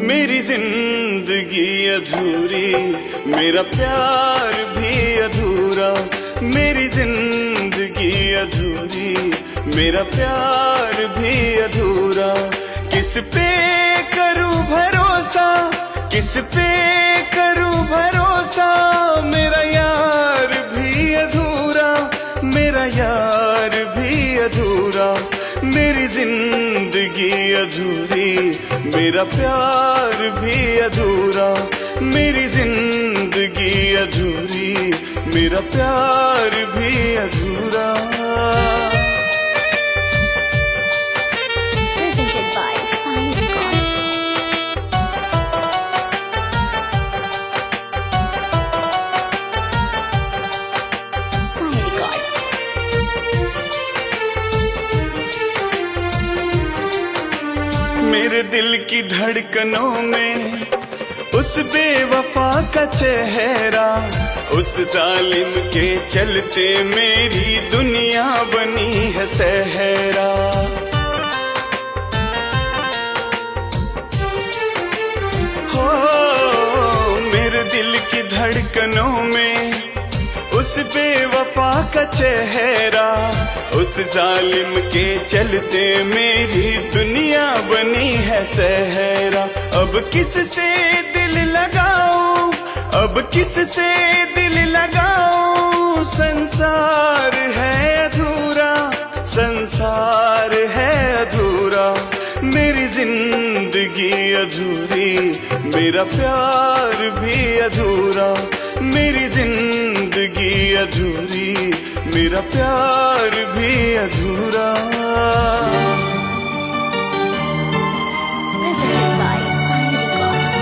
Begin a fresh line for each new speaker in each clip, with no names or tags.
मेरी जिंदगी अधूरी, मेरा प्यार भी अधूरा। मेरी जिंदगी अधूरी, मेरा प्यार भी अधूरा। किस पे करूं भरोसा, किस पे करूं भरोसा। मेरा यार भी अधूरा, मेरा यार भी अधूरा। मेरी जिंदगी अधूरी, मेरा प्यार भी अधूरा। मेरी जिंदगी अधूरी, मेरा प्यार भी अधूरा।
Presented by Sai Records. Sai Records.
मेरे दिल की धड़कनों में उस बेवफा का चेहरा, उस जालिम के चलते मेरी दुनिया बनी है सहरा। हो मेरे दिल की धड़कनों में उस बेवफा का चेहरा, उस जालिम के चलते मेरी दुनिया बनी है सहरा। अब किससे दिल लगाऊं, अब किससे दिल लगाऊं। संसार है अधूरा, संसार है अधूरा। मेरी जिंदगी अधूरी, मेरा प्यार भी अधूरा। मेरी जिंदगी अधूरी, मेरा प्यार भी अधूरा।
Presented by Sai Records.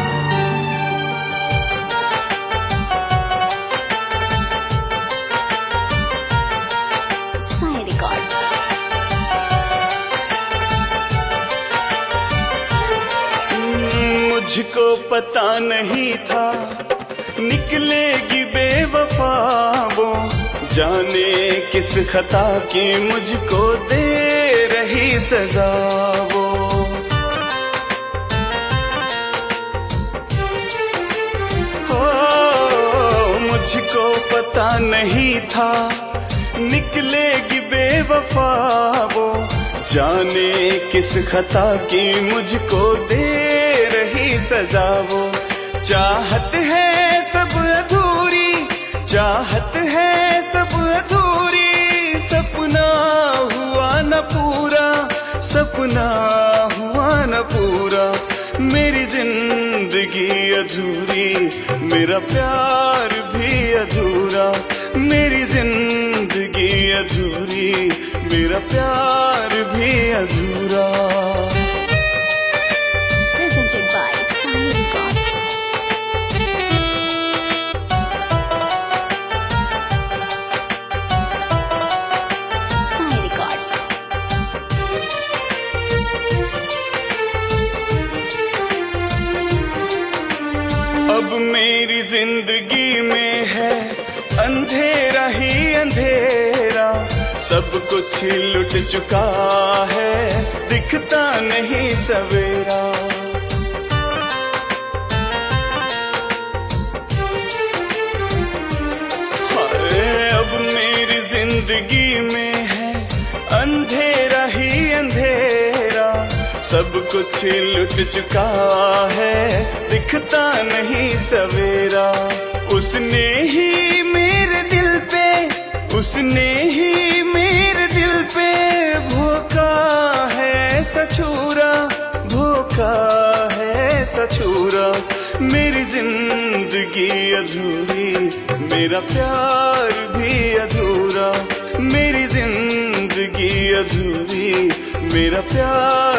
Sai Records.
मुझको पता नहीं था निकलेगी बेवफा वो, जाने किस खता की मुझको दे रही सजा वो। हो मुझको पता नहीं था निकलेगी बेवफा वो, जाने किस खता की मुझको दे रही सजा वो। चाहत है सब अधूरी, चाहत है सब अधूरी। सपना हुआ न पूरा, सपना हुआ न पूरा। मेरी जिंदगी अधूरी, मेरा प्यार भी अधूरा। मेरी जिंदगी अधूरी, मेरा प्यार भी अधूरा।
Presented by Sai Records. Sai Records.
अब मेरी जिंदगी में है अंधेरा ही अंधेरा। सब कुछ लुट चुका है, दिखता नहीं सवेरा। हाय अब मेरी जिंदगी में है अंधेरा ही अंधेरा। सब कुछ लुट चुका है, दिखता नहीं सवेरा। उसने ही मेरे दिल पे, उसने ही मेरे दिल पे भोंका है सछूरा, भोंका है सछूरा। मेरी जिंदगी अधूरी, मेरा प्यार भी अधूरा। मेरी जिंदगी अधूरी, मेरा प्यार